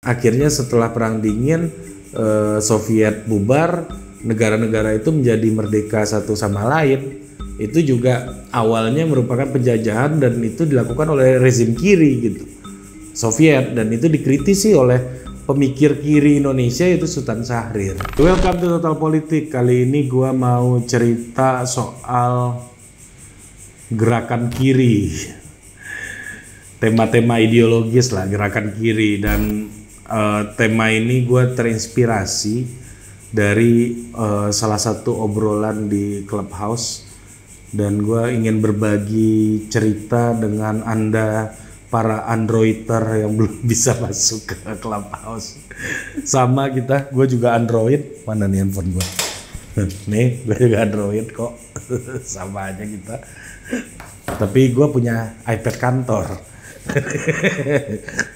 akhirnya setelah Perang Dingin Soviet bubar, negara-negara itu menjadi merdeka satu sama lain. Itu juga awalnya merupakan penjajahan dan itu dilakukan oleh rezim kiri gitu, Soviet, dan itu dikritisi oleh pemikir kiri Indonesia itu Sultan Syahrir. Welcome to Total Politik. Kali ini gua mau cerita soal gerakan kiri, tema-tema ideologis lah gerakan kiri, dan tema ini gue terinspirasi dari salah satu obrolan di Clubhouse, dan gue ingin berbagi cerita dengan Anda para androider yang belum bisa masuk ke Clubhouse. Sama kita, gue juga Android. Mana nih handphone gue? Nih, gue juga Android kok. Sama aja kita. Tapi gue punya iPad kantor.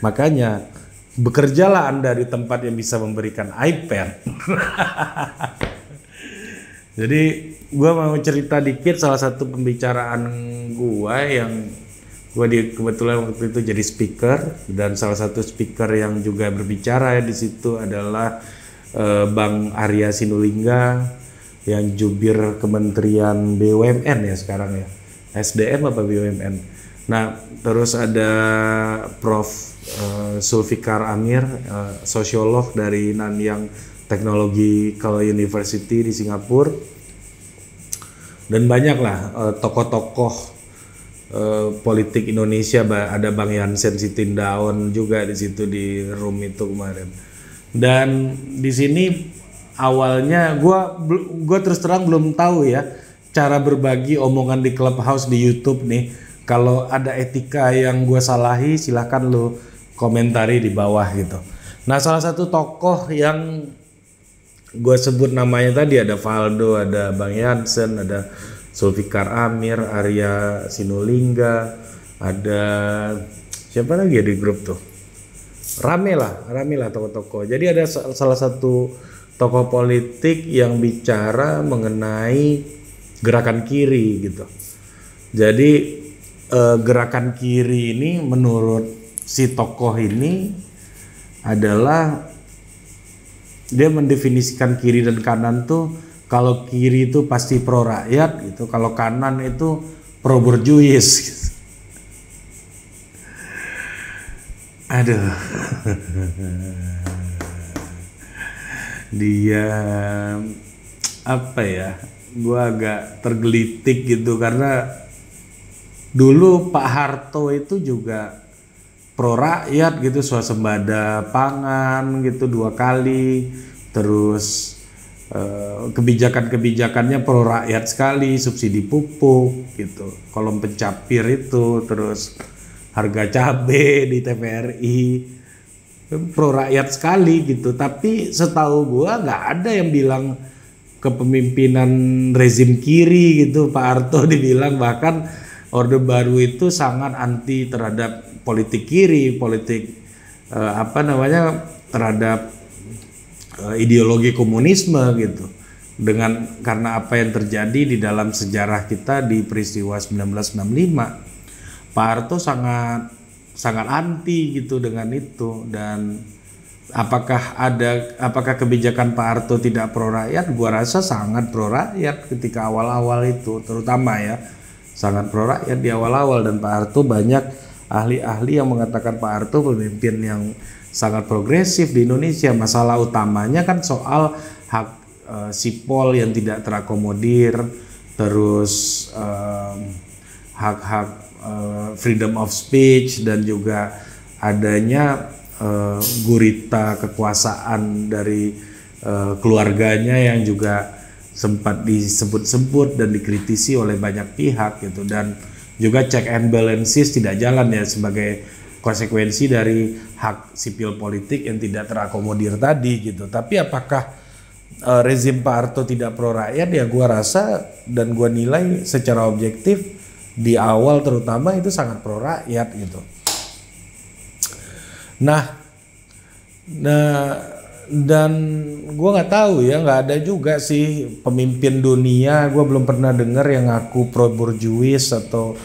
Makanya bekerjalah Anda di tempat yang bisa memberikan iPad. Jadi gue mau cerita dikit salah satu pembicaraan gue yang kebetulan waktu itu jadi speaker, dan salah satu speaker yang juga berbicara di situ adalah Bang Arya Sinulinga yang jubir Kementerian BUMN ya sekarang ya, SDM apa BUMN. Nah terus ada Prof Zulfikar Amir, sosiolog dari Nanyang Technological University di Singapura, dan banyaklah tokoh-tokoh politik Indonesia. Ada Bang Jansen Sitindaun juga di situ di room itu kemarin. Dan di sini awalnya gua terus terang belum tahu ya cara berbagi omongan di Clubhouse di YouTube nih. Kalau ada etika yang gue salahi, silahkan lo komentari di bawah gitu. Nah salah satu tokoh yang gue sebut namanya tadi ada Valdo, ada Bang Jansen, ada Zulfikar Amir, Arya Sinulinga, ada siapa lagi ya di grup tuh? Rame lah tokoh-tokoh. Jadi ada salah satu tokoh politik yang bicara mengenai gerakan kiri gitu. Jadi gerakan kiri ini menurut si tokoh ini adalah dia mendefinisikan kiri dan kanan tuh, kalau kiri itu pasti pro rakyat gitu, kalau kanan itu pro borjuis gitu. Aduh. Dia apa ya, gua agak tergelitik gitu karena dulu Pak Harto itu juga pro rakyat gitu, swasembada pangan gitu 2 kali, terus kebijakan-kebijakannya pro rakyat sekali, subsidi pupuk gitu, kolom pencapir itu, terus harga cabai di TVRI, pro rakyat sekali gitu. Tapi setahu gua nggak ada yang bilang kepemimpinan rezim kiri gitu. Pak Harto dibilang bahkan Orde Baru itu sangat anti terhadap politik kiri, politik terhadap ideologi komunisme gitu. Karena apa yang terjadi di dalam sejarah kita di peristiwa 1965, Pak Harto sangat anti gitu dengan itu. Dan apakah kebijakan Pak Harto tidak pro rakyat? Gua rasa sangat pro rakyat ketika awal-awal itu, terutama ya. Sangat pro rakyat di awal-awal, dan Pak Harto banyak ahli-ahli yang mengatakan Pak Harto pemimpin yang sangat progresif di Indonesia. Masalah utamanya kan soal hak sipol yang tidak terakomodir, terus hak-hak freedom of speech, dan juga adanya gurita kekuasaan dari keluarganya yang juga sempat disebut-sebut dan dikritisi oleh banyak pihak gitu. Dan juga check and balances tidak jalan ya sebagai konsekuensi dari hak sipil politik yang tidak terakomodir tadi gitu. Tapi apakah rezim Pak Harto tidak pro rakyat? Ya gua rasa dan gua nilai secara objektif di awal terutama itu sangat pro rakyat gitu. Nah dan gue nggak tahu ya, nggak ada juga sih pemimpin dunia, gue belum pernah dengar yang ngaku pro borjuis atau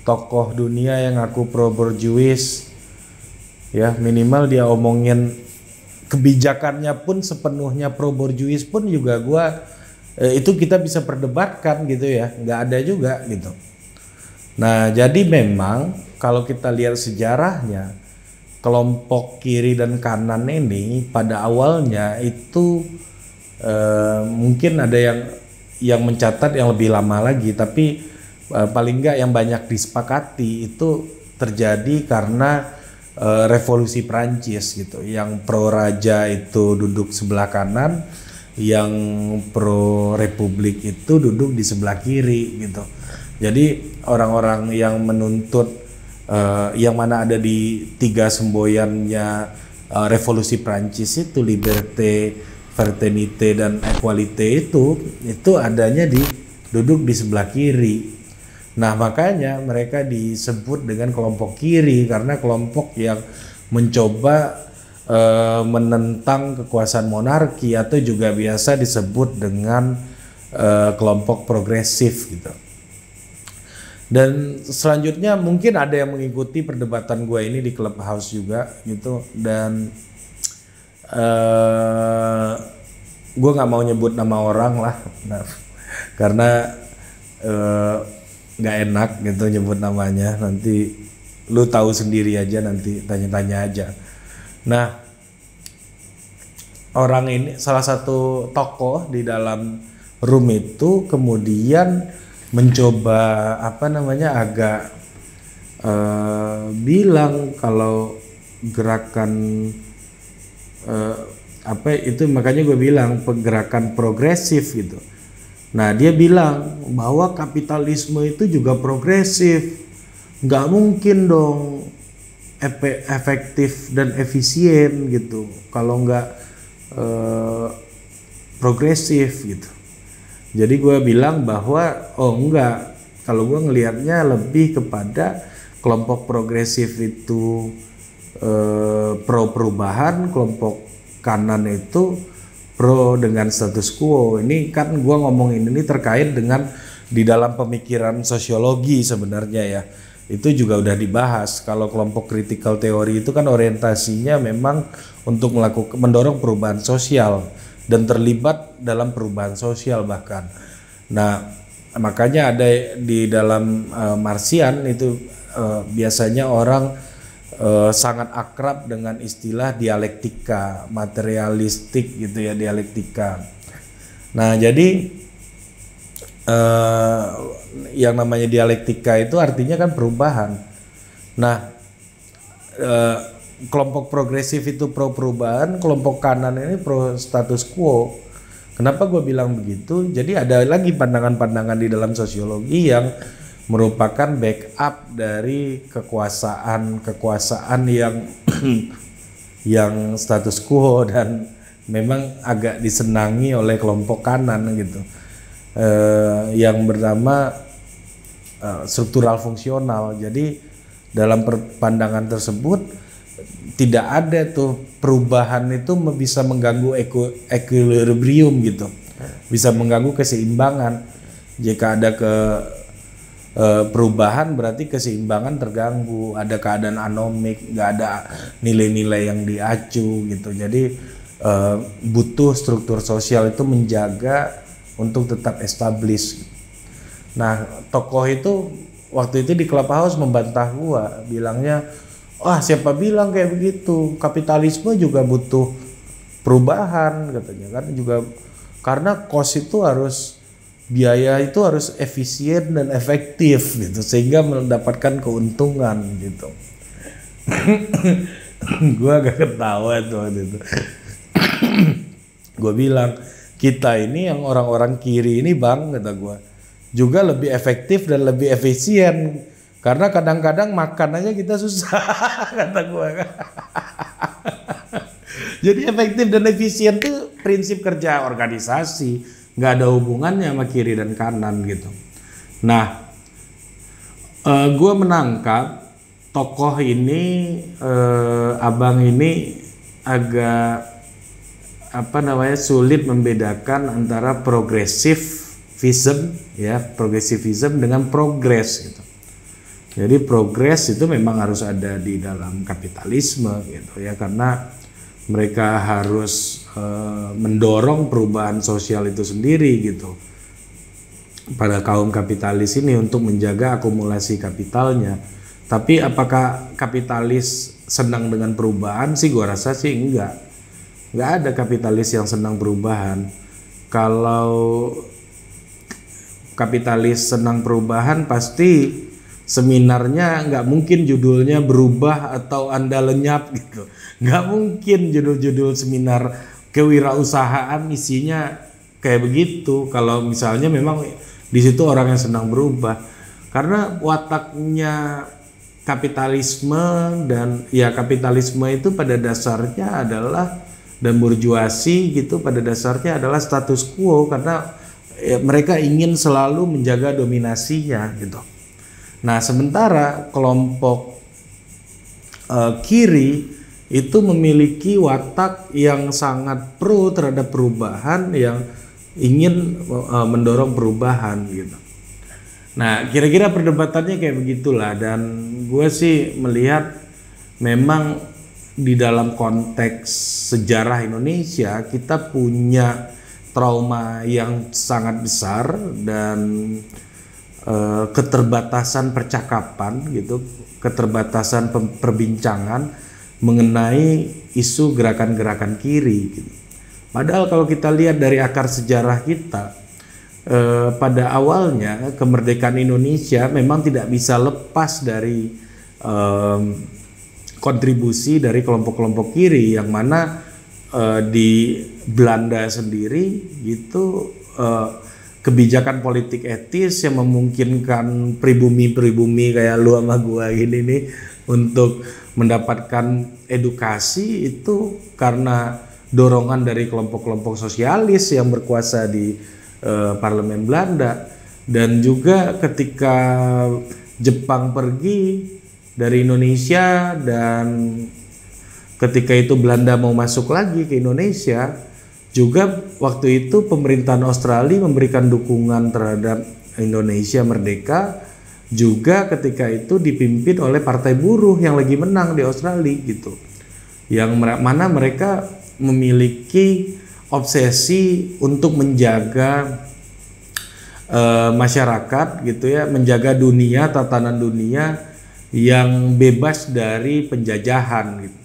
tokoh dunia yang ngaku pro borjuis ya. Minimal dia omongin kebijakannya pun sepenuhnya pro borjuis pun juga itu kita bisa perdebatkan gitu ya, nggak ada juga gitu. Nah jadi memang kalau kita lihat sejarahnya, kelompok kiri dan kanan ini pada awalnya itu mungkin ada yang mencatat yang lebih lama lagi, tapi paling nggak yang banyak disepakati itu terjadi karena revolusi Prancis gitu, yang pro raja itu duduk sebelah kanan, yang pro republik itu duduk di sebelah kiri gitu. Jadi orang-orang yang menuntut yang mana ada di tiga semboyannya revolusi Prancis itu, liberté, fraternité dan equalité itu adanya duduk di sebelah kiri. Nah makanya mereka disebut dengan kelompok kiri karena kelompok yang mencoba menentang kekuasaan monarki, atau juga biasa disebut dengan kelompok progresif gitu. Dan selanjutnya mungkin ada yang mengikuti perdebatan gue ini di Clubhouse juga gitu, dan gue nggak mau nyebut nama orang lah, karena nggak enak gitu nyebut namanya, nanti lu tahu sendiri aja, nanti tanya-tanya aja. Nah orang ini salah satu tokoh di dalam room itu kemudian mencoba agak bilang kalau gerakan itu, makanya gue bilang pergerakan progresif gitu. Nah dia bilang bahwa kapitalisme itu juga progresif, nggak mungkin dong efektif dan efisien gitu kalau nggak progresif gitu. Jadi gue bilang bahwa enggak, kalau gue ngelihatnya lebih kepada kelompok progresif itu pro perubahan, kelompok kanan itu pro dengan status quo. Ini kan gue ngomongin ini terkait dengan di dalam pemikiran sosiologi sebenarnya ya. Itu juga udah dibahas. Kalau kelompok critical theory itu kan orientasinya memang untuk mendorong perubahan sosial dan terlibat dalam perubahan sosial bahkan. Nah makanya ada di dalam Marxian itu biasanya orang sangat akrab dengan istilah dialektika materialistik gitu ya, dialektika. Nah jadi yang namanya dialektika itu artinya kan perubahan. Nah kelompok progresif itu pro perubahan, kelompok kanan ini pro status quo. Kenapa gue bilang begitu? Jadi ada lagi pandangan-pandangan di dalam sosiologi yang merupakan backup dari kekuasaan yang yang status quo dan memang agak disenangi oleh kelompok kanan gitu, yang bernama struktural fungsional. Jadi dalam pandangan tersebut tidak ada tuh perubahan itu bisa mengganggu equilibrium gitu, bisa mengganggu keseimbangan. Jika ada perubahan berarti keseimbangan terganggu, ada keadaan anomik, nggak ada nilai-nilai yang diacu gitu. Jadi butuh struktur sosial itu menjaga untuk tetap established. Nah tokoh itu waktu itu di Clubhouse membantah gua, bilangnya siapa bilang kayak begitu, kapitalisme juga butuh perubahan katanya kan, juga karena cost itu biaya itu harus efisien dan efektif gitu sehingga mendapatkan keuntungan gitu. Gua agak ketawa tuh waktu itu. Gua bilang kita ini yang orang-orang kiri ini bang, kata gua, juga lebih efektif dan lebih efisien. Karena kadang-kadang makan aja kita susah, kata gue. Jadi efektif dan efisien itu prinsip kerja organisasi, nggak ada hubungannya sama kiri dan kanan gitu. Nah, gue menangkap tokoh ini, abang ini agak sulit membedakan antara progressivism dengan progres gitu. Jadi progres itu memang harus ada di dalam kapitalisme gitu ya, karena mereka harus mendorong perubahan sosial itu sendiri gitu pada kaum kapitalis ini untuk menjaga akumulasi kapitalnya. Tapi apakah kapitalis senang dengan perubahan sih? Gua rasa sih enggak. Enggak ada kapitalis yang senang perubahan. Kalau kapitalis senang perubahan pasti seminarnya nggak mungkin judulnya berubah atau Anda lenyap gitu. Nggak mungkin judul-judul seminar kewirausahaan isinya kayak begitu. Kalau misalnya memang di situ orang yang senang berubah, karena wataknya kapitalisme dan ya kapitalisme itu pada dasarnya adalah dan burjuasi gitu pada dasarnya adalah status quo karena mereka ingin selalu menjaga dominasinya gitu. Nah, sementara kelompok kiri itu memiliki watak yang sangat pro terhadap perubahan, yang ingin mendorong perubahan gitu. Nah, kira-kira perdebatannya kayak begitulah, dan gue sih melihat memang di dalam konteks sejarah Indonesia kita punya trauma yang sangat besar dan keterbatasan percakapan gitu, keterbatasan perbincangan mengenai isu gerakan-gerakan kiri gitu. Padahal kalau kita lihat dari akar sejarah kita, pada awalnya kemerdekaan Indonesia memang tidak bisa lepas dari kontribusi dari kelompok-kelompok kiri, yang mana di Belanda sendiri gitu kebijakan politik etis yang memungkinkan pribumi-pribumi kayak lu sama gua gini nih untuk mendapatkan edukasi itu karena dorongan dari kelompok-kelompok sosialis yang berkuasa di parlemen Belanda. Dan juga ketika Jepang pergi dari Indonesia dan ketika itu Belanda mau masuk lagi ke Indonesia, juga waktu itu pemerintahan Australia memberikan dukungan terhadap Indonesia merdeka, juga ketika itu dipimpin oleh Partai Buruh yang lagi menang di Australia gitu, yang mana mereka memiliki obsesi untuk menjaga masyarakat gitu ya, menjaga dunia, tatanan dunia yang bebas dari penjajahan gitu.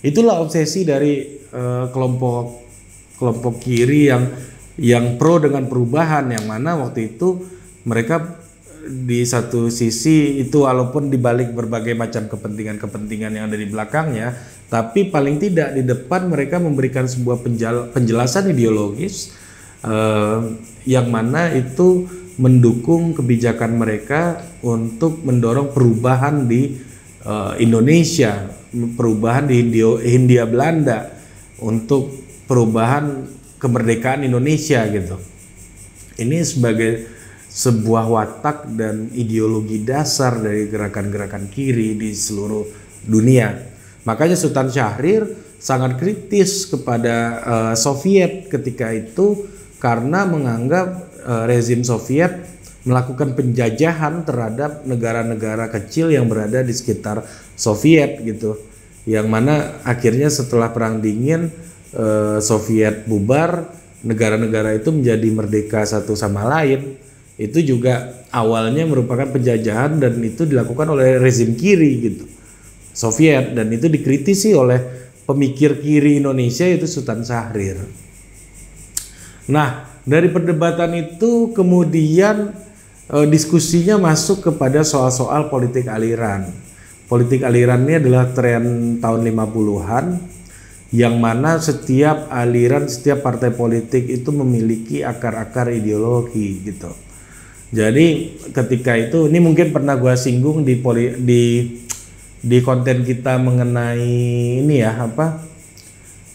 Itulah obsesi dari kelompok kiri yang pro dengan perubahan, yang mana waktu itu mereka di satu sisi itu walaupun dibalik berbagai macam kepentingan yang ada di belakangnya, tapi paling tidak di depan mereka memberikan sebuah penjelasan ideologis yang mana itu mendukung kebijakan mereka untuk mendorong perubahan di Indonesia, perubahan di Hindia Belanda, untuk perubahan kemerdekaan Indonesia gitu. Ini sebagai sebuah watak dan ideologi dasar dari gerakan-gerakan kiri di seluruh dunia. Makanya Sultan Syahrir sangat kritis kepada Soviet ketika itu karena menganggap rezim Soviet melakukan penjajahan terhadap negara-negara kecil yang berada di sekitar Soviet gitu. Yang mana akhirnya setelah Perang Dingin Soviet bubar, negara-negara itu menjadi merdeka satu sama lain. Itu juga awalnya merupakan penjajahan dan itu dilakukan oleh rezim kiri gitu, Soviet, dan itu dikritisi oleh pemikir kiri Indonesia itu Sultan Syahrir. Nah, dari perdebatan itu kemudian diskusinya masuk kepada soal-soal politik aliran. Politik aliran ini adalah tren tahun 50-an yang mana setiap aliran, setiap partai politik itu memiliki akar-akar ideologi gitu. Jadi ketika itu, ini mungkin pernah gua singgung di konten kita mengenai ini ya,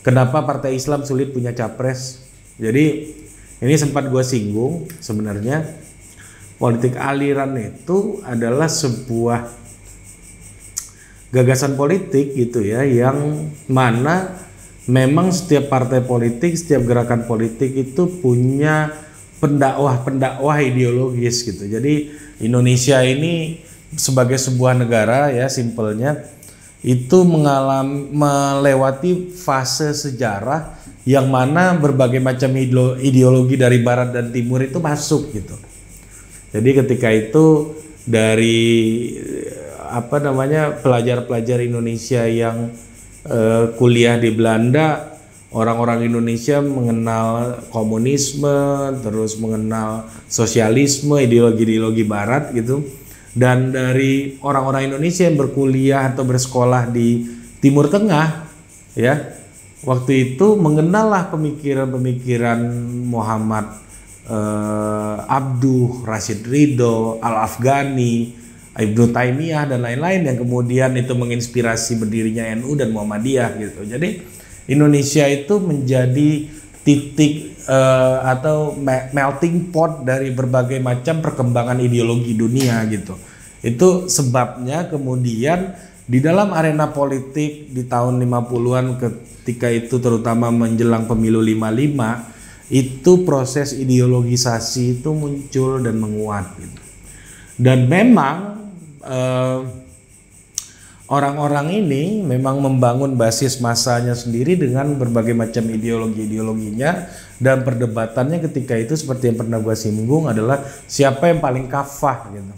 kenapa Partai Islam sulit punya capres. Jadi ini sempat gua singgung, sebenarnya politik aliran itu adalah sebuah gagasan politik gitu ya, yang mana memang setiap partai politik, setiap gerakan politik itu punya pendakwah ideologis gitu. Jadi Indonesia ini sebagai sebuah negara ya, simpelnya itu melewati fase sejarah yang mana berbagai macam ideologi dari barat dan timur itu masuk gitu. Jadi ketika itu dari pelajar-pelajar Indonesia yang kuliah di Belanda, orang-orang Indonesia mengenal komunisme, terus mengenal sosialisme, ideologi-ideologi barat gitu. Dan dari orang-orang Indonesia yang berkuliah atau bersekolah di Timur Tengah, ya, waktu itu mengenallah pemikiran-pemikiran Muhammad Abduh, Rashid Ridho, Al-Afghani, Ibnu Taimiyah dan lain-lain yang kemudian itu menginspirasi berdirinya NU dan Muhammadiyah gitu. Jadi Indonesia itu menjadi titik atau melting pot dari berbagai macam perkembangan ideologi dunia gitu. Itu sebabnya kemudian di dalam arena politik di tahun 50-an ketika itu terutama menjelang pemilu 55 itu proses ideologisasi itu muncul dan menguat gitu. Dan memang orang-orang ini memang membangun basis masanya sendiri dengan berbagai macam ideologinya, dan perdebatannya ketika itu seperti yang pernah gue singgung adalah siapa yang paling kafah gitu.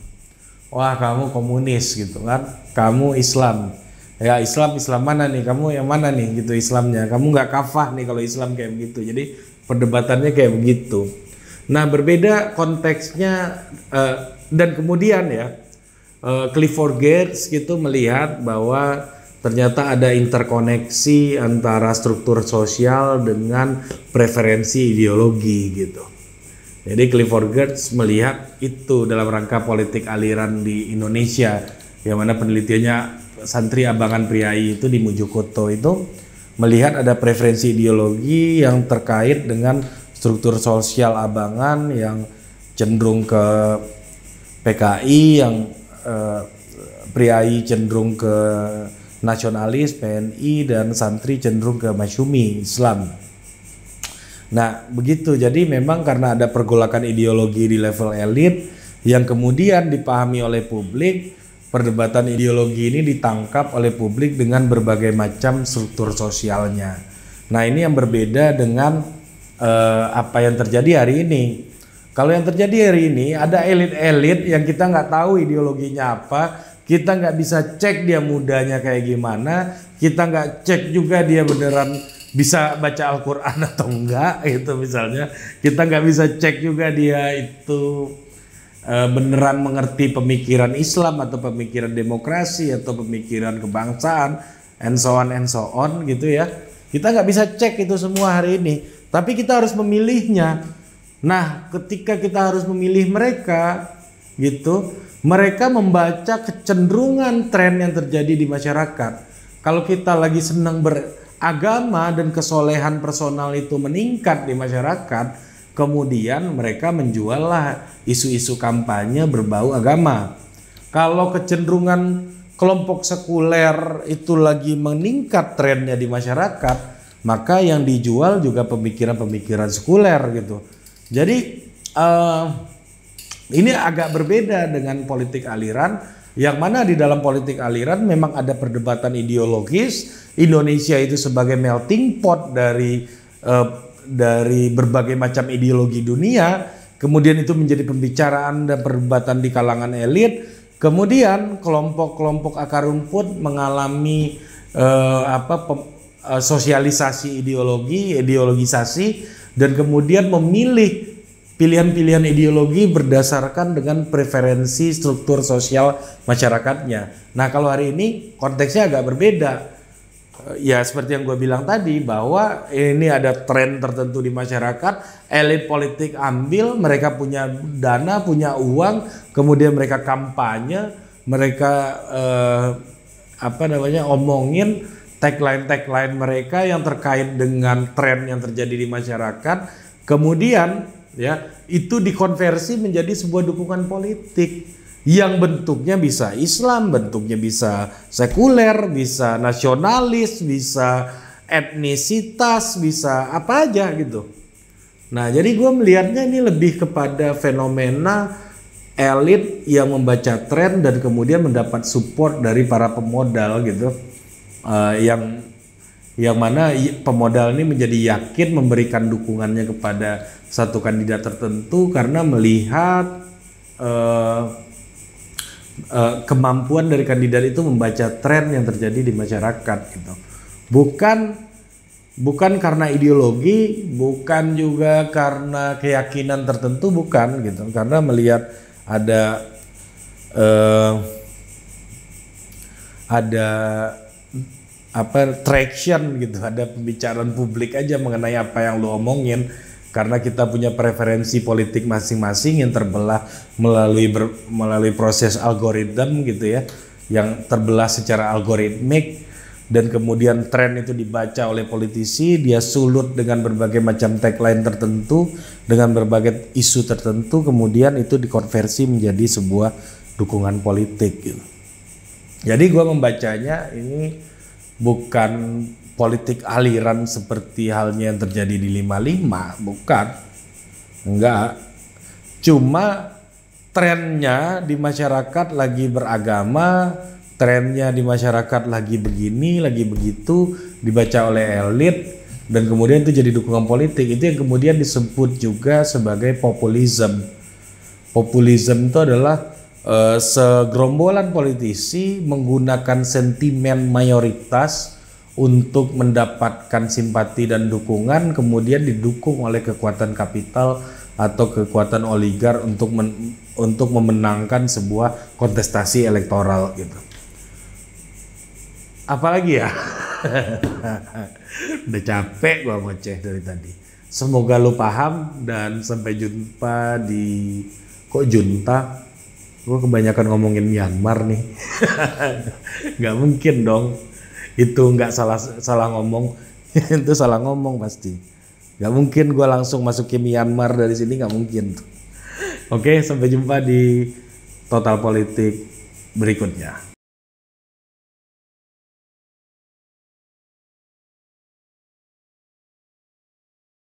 Wah, kamu komunis gitu kan, kamu Islam. Ya Islam mana nih, kamu yang mana nih gitu Islamnya, kamu nggak kafah nih kalau Islam kayak begitu. Jadi perdebatannya kayak begitu. Nah, berbeda konteksnya dan kemudian ya Clifford Geertz gitu melihat bahwa ternyata ada interkoneksi antara struktur sosial dengan preferensi ideologi gitu. Jadi Clifford Geertz melihat itu dalam rangka politik aliran di Indonesia, yang mana penelitiannya Santri Abangan Priai itu di Mojokerto itu melihat ada preferensi ideologi yang terkait dengan struktur sosial Abangan yang cenderung ke PKI, yang Priai cenderung ke nasionalis PNI, dan santri cenderung ke Masyumi Islam. Nah begitu, jadi memang karena ada pergolakan ideologi di level elit yang kemudian dipahami oleh publik, perdebatan ideologi ini ditangkap oleh publik dengan berbagai macam struktur sosialnya. Nah ini yang berbeda dengan apa yang terjadi hari ini. Kalau yang terjadi hari ini ada elit-elit yang kita nggak tahu ideologinya apa, kita nggak bisa cek dia mudanya kayak gimana, kita nggak cek juga dia beneran bisa baca Al-Quran atau enggak gitu misalnya, kita nggak bisa cek juga dia itu beneran mengerti pemikiran Islam atau pemikiran demokrasi atau pemikiran kebangsaan, and so on gitu ya. Kita nggak bisa cek itu semua hari ini, tapi kita harus memilihnya. Nah, ketika kita harus memilih mereka gitu, mereka membaca kecenderungan tren yang terjadi di masyarakat. Kalau kita lagi senang beragama dan kesolehan personal itu meningkat di masyarakat, kemudian mereka menjuallah isu-isu kampanye berbau agama. Kalau kecenderungan kelompok sekuler itu lagi meningkat trennya di masyarakat, maka yang dijual juga pemikiran-pemikiran sekuler gitu. Jadi ini agak berbeda dengan politik aliran, yang mana di dalam politik aliran memang ada perdebatan ideologis. Indonesia itu sebagai melting pot dari berbagai macam ideologi dunia, kemudian itu menjadi pembicaraan dan perdebatan di kalangan elit. Kemudian kelompok-kelompok akar rumput mengalami sosialisasi ideologisasi, dan kemudian memilih pilihan-pilihan ideologi berdasarkan dengan preferensi struktur sosial masyarakatnya. Nah kalau hari ini konteksnya agak berbeda. Ya seperti yang gue bilang tadi, bahwa ini ada tren tertentu di masyarakat, elit politik ambil, mereka punya dana, punya uang, kemudian mereka kampanye, mereka omongin tagline mereka yang terkait dengan tren yang terjadi di masyarakat, kemudian ya itu dikonversi menjadi sebuah dukungan politik yang bentuknya bisa Islam, bentuknya bisa sekuler, bisa nasionalis, bisa etnisitas, bisa apa aja gitu. Nah jadi gue melihatnya ini lebih kepada fenomena elit yang membaca tren dan kemudian mendapat support dari para pemodal gitu. yang mana pemodal ini menjadi yakin memberikan dukungannya kepada satu kandidat tertentu karena melihat kemampuan dari kandidat itu membaca tren yang terjadi di masyarakat gitu. Bukan karena ideologi, bukan juga karena keyakinan tertentu, bukan gitu. Karena melihat ada traction gitu, ada pembicaraan publik aja mengenai apa yang lu omongin, karena kita punya preferensi politik masing-masing yang terbelah melalui proses algoritma gitu ya, yang terbelah secara algoritmik, dan kemudian tren itu dibaca oleh politisi, dia sulut dengan berbagai macam tagline tertentu, dengan berbagai isu tertentu, kemudian itu dikonversi menjadi sebuah dukungan politik gitu. Jadi gua membacanya ini bukan politik aliran seperti halnya yang terjadi di 55, bukan. Enggak. Cuma trennya di masyarakat lagi beragama, trennya di masyarakat lagi begini, lagi begitu, dibaca oleh elit, dan kemudian itu jadi dukungan politik. Itu yang kemudian disebut juga sebagai populisme. Populisme itu adalah segerombolan politisi menggunakan sentimen mayoritas untuk mendapatkan simpati dan dukungan, kemudian didukung oleh kekuatan kapital atau kekuatan oligar untuk memenangkan sebuah kontestasi elektoral gitu. Apalagi ya? Udah capek gua ngoceh dari tadi. Semoga lu paham dan sampai jumpa di junta. Gue kebanyakan ngomongin Myanmar nih. Nggak mungkin dong. Itu nggak salah ngomong. Itu salah ngomong pasti. Nggak mungkin gue langsung masuk ke Myanmar dari sini, nggak mungkin. Oke, sampai jumpa di Total Politik berikutnya.